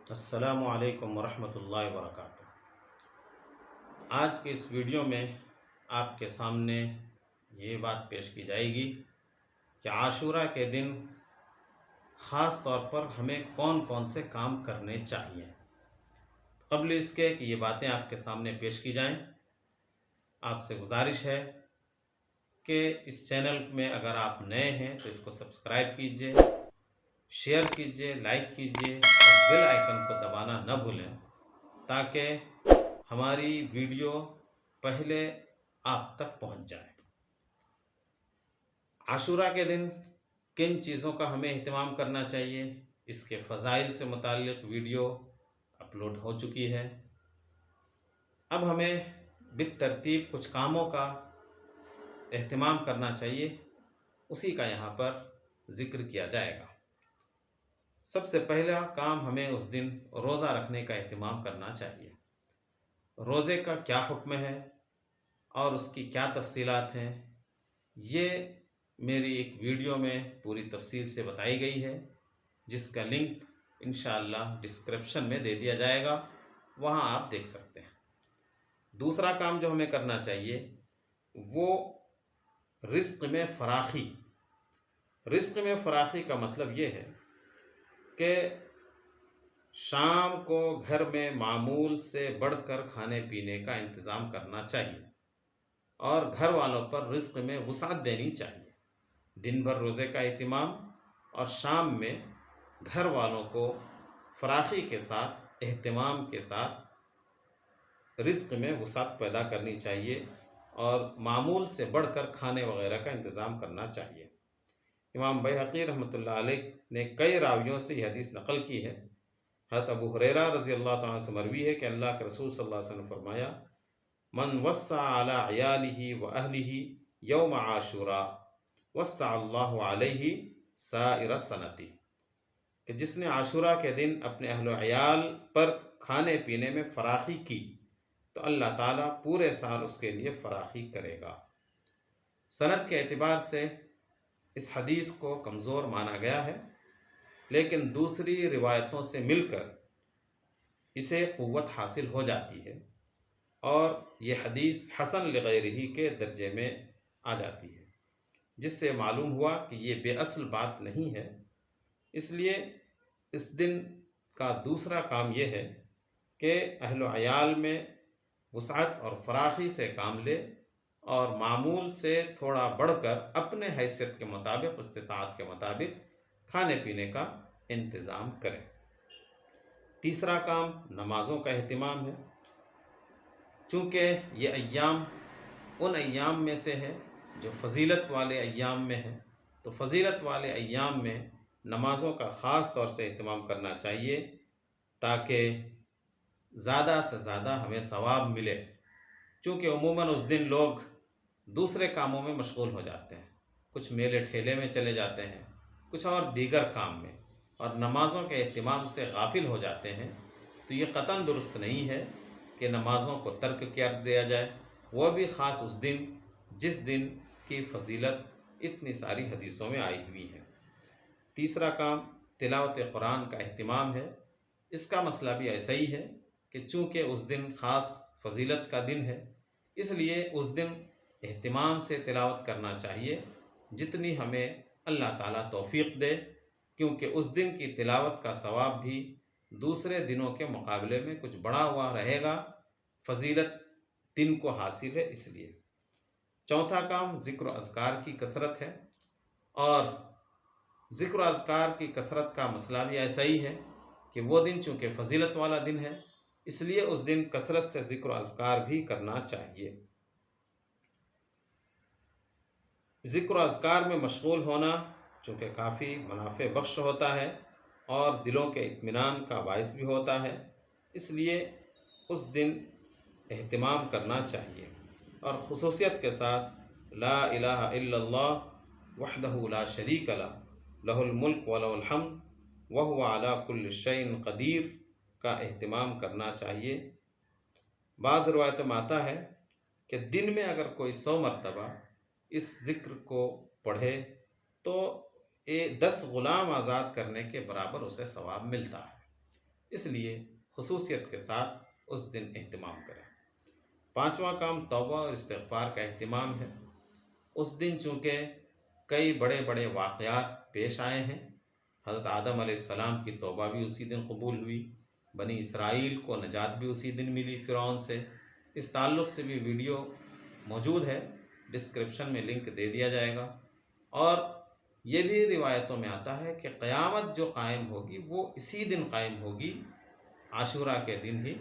السلام علیکم ورحمۃ اللہ وبرکاتہ۔ آج کے اس ویڈیو میں آپ کے سامنے یہ بات پیش کی جائے گی کہ عاشورہ کے دن خاص طور پر ہمیں کون کون سے کام کرنے چاہیے۔ قبل اس کے کہ یہ باتیں آپ کے سامنے پیش کی جائیں، آپ سے گزارش ہے کہ اس چینل میں اگر آپ نئے ہیں تو اس کو سبسکرائب کیجئے، شیئر کیجئے، لائک کیجئے اور بیل آئیکن کو دبانا نہ بھولیں تاکہ ہماری ویڈیو پہلے آپ تک پہنچ جائے۔ عاشورہ کے دن کن چیزوں کا ہمیں اہتمام کرنا چاہیے، اس کے فضائل سے متعلق ویڈیو اپلوڈ ہو چکی ہے۔ اب ہمیں بالترتیب کچھ کاموں کا اہتمام کرنا چاہیے، اسی کا یہاں پر ذکر کیا جائے گا۔ سب سے پہلا کام ہمیں اس دن روزہ رکھنے کا اہتمام کرنا چاہیے۔ روزے کا کیا حکم ہے اور اس کی کیا تفصیلات ہیں، یہ میری ایک ویڈیو میں پوری تفصیل سے بتائی گئی ہے، جس کا لنک انشاءاللہ ڈسکرپشن میں دے دیا جائے گا، وہاں آپ دیکھ سکتے ہیں۔ دوسرا کام جو ہمیں کرنا چاہیے وہ رزق میں فراخی۔ رزق میں فراخی کا مطلب یہ ہے کہ شام کو گھر میں معمول سے بڑھ کر کھانے پینے کا انتظام کرنا چاہیے اور گھر والوں پر رزق میں وسعت دینی چاہیے۔ دن بھر روزے کا اہتمام اور شام میں گھر والوں کو فراخی کے ساتھ، اہتمام کے ساتھ رزق میں وسعت پیدا کرنی چاہیے اور معمول سے بڑھ کر کھانے وغیرہ کا انتظام کرنا چاہیے۔ امام بیہقی رحمۃ اللہ علیہ نے کئی راویوں سے یہ حدیث نقل کی ہے۔ حضرت ابو ہریرہ رضی اللہ تعالیٰ سے مروی ہے کہ اللہ کے رسول صلی اللہ علیہ وسلم نے فرمایا: من وسع علی عیالہ و اہلہ یوم عاشورہ وسع اللہ علیہ سائر السنۃ، کہ جس نے عاشورہ کے دن اپنے اہل و عیال پر کھانے پینے میں فراخی کی تو اللہ تعالیٰ پورے سال اس کے لیے فراخی کرے گا۔ سند کے اعتبار سے اس حدیث کو کمزور مانا گیا ہے، لیکن دوسری روایتوں سے مل کر اسے قوت حاصل ہو جاتی ہے اور یہ حدیث حسن لغیرہ کے درجے میں آ جاتی ہے، جس سے معلوم ہوا کہ یہ بے اصل بات نہیں ہے۔ اس لیے اس دن کا دوسرا کام یہ ہے کہ اہل و عیال میں وسعت اور فراخی سے کام لے اور معمول سے تھوڑا بڑھ کر اپنے حیثیت کے مطابق، استطاعت کے مطابق کھانے پینے کا انتظام کریں۔ تیسرا کام نمازوں کا اہتمام ہے۔ چونکہ یہ ایام ان ایام میں سے ہے جو فضیلت والے ایام میں ہے، تو فضیلت والے ایام میں نمازوں کا خاص طور سے اہتمام کرنا چاہیے تاکہ زیادہ سے زیادہ ہمیں ثواب ملے۔ چونکہ عموماً اس دن لوگ دوسرے کاموں میں مشغول ہو جاتے ہیں، کچھ میلے ٹھیلے میں چلے جاتے ہیں، کچھ اور دیگر کام میں، اور نمازوں کے اہتمام سے غافل ہو جاتے ہیں، تو یہ قطعاً درست نہیں ہے کہ نمازوں کو ترک کر دیا جائے، وہ بھی خاص اس دن جس دن کی فضیلت اتنی ساری حدیثوں میں آئی ہوئی ہے۔ تیسرا کام تلاوت قرآن کا اہتمام ہے۔ اس کا مسئلہ بھی ایسا ہی ہے کہ چونکہ اس دن خاص فضیلت کا دن ہے، اس لیے اس دن اہتمام سے تلاوت کرنا چاہیے جتنی ہمیں اللہ تعالیٰ توفیق دے، کیونکہ اس دن کی تلاوت کا ثواب بھی دوسرے دنوں کے مقابلے میں کچھ بڑا ہوا رہے گا، فضیلت دن کو حاصل ہے اس لیے۔ چوتھا کام ذکر و اذکار کی کثرت ہے، اور ذکر و اذکار کی کثرت کا مسئلہ بھی ایسا ہی ہے کہ وہ دن چونکہ فضیلت والا دن ہے، اس لیے اس دن کثرت سے ذکر و اذکار بھی کرنا چاہیے۔ ذکر و اذکار میں مشغول ہونا چونکہ کافی منافع بخش ہوتا ہے اور دلوں کے اطمینان کا باعث بھی ہوتا ہے، اس لیے اس دن اہتمام کرنا چاہیے، اور خصوصیت کے ساتھ لا الہ الا اللہ وحدہ لا شریک لہ لہ الملک ولہ الحمد وہو علی کل شیء قدیر کا اہتمام کرنا چاہیے۔ بعض روایتوں میں آتا ہے کہ دن میں اگر کوئی 100 مرتبہ اس ذکر کو پڑھے تو 10 غلام آزاد کرنے کے برابر اسے ثواب ملتا ہے۔ اس لیے خصوصیت کے ساتھ اس دن اہتمام کریں۔ پانچواں کام توبہ اور استغفار کا اہتمام ہے۔ اس دن چونکہ کئی بڑے بڑے واقعات پیش آئے ہیں، حضرت آدم علیہ السلام کی توبہ بھی اسی دن قبول ہوئی، بنی اسرائیل کو نجات بھی اسی دن ملی فرعون سے۔ اس تعلق سے بھی ویڈیو موجود ہے، ڈسکرپشن میں لنک دے دیا جائے گا۔ اور یہ بھی روایتوں میں آتا ہے کہ قیامت جو قائم ہوگی وہ اسی دن قائم ہوگی، عاشوراء کے دن ہی۔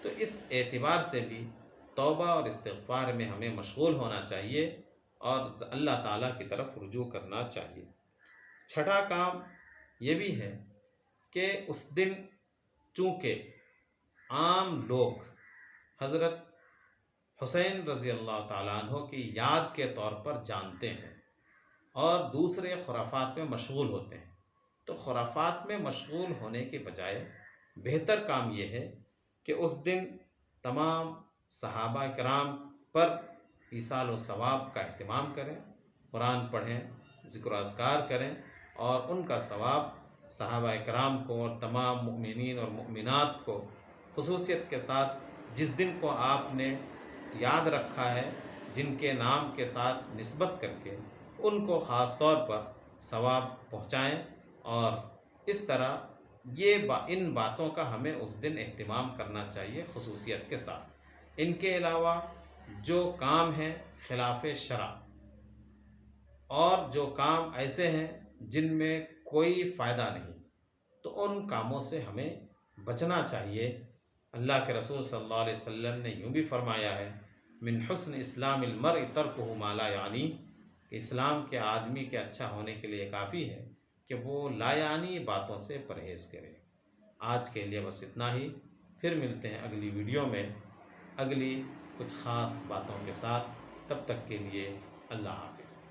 تو اس اعتبار سے بھی توبہ اور استغفار میں ہمیں مشغول ہونا چاہیے اور اللہ تعالیٰ کی طرف رجوع کرنا چاہیے۔ چھٹا کام یہ بھی ہے کہ اس دن چونکہ عام لوگ حضرت حسین رضی اللہ تعالیٰ عنہ کی یاد کے طور پر جانتے ہیں اور دوسرے خرافات میں مشغول ہوتے ہیں، تو خرافات میں مشغول ہونے کے بجائے بہتر کام یہ ہے کہ اس دن تمام صحابہ کرام پر ایصال و ثواب کا اہتمام کریں، قرآن پڑھیں، ذکر و اذکار کریں، اور ان کا ثواب صحابہ کرام کو اور تمام مؤمنین اور مؤمنات کو خصوصیت کے ساتھ جس دن کو آپ نے یاد رکھا ہے، جن کے نام کے ساتھ نسبت کر کے ان کو خاص طور پر ثواب پہنچائیں۔ اور اس طرح ان باتوں کا ہمیں اس دن اہتمام کرنا چاہیے خصوصیت کے ساتھ۔ ان کے علاوہ جو کام ہیں خلاف شرع اور جو کام ایسے ہیں جن میں کوئی فائدہ نہیں، تو ان کاموں سے ہمیں بچنا چاہیے۔ اللہ کے رسول صلی اللہ علیہ وسلم نے یوں بھی فرمایا ہے، من حسن اسلام المرء ترکہ ما لا یعنی، کہ اسلام کے آدمی کے اچھا ہونے کے لیے کافی ہے کہ وہ لا یعنی باتوں سے پرہیز کرے۔ آج کے لیے بس اتنا ہی، پھر ملتے ہیں اگلی ویڈیو میں اگلی کچھ خاص باتوں کے ساتھ۔ تب تک کے لیے اللہ حافظ۔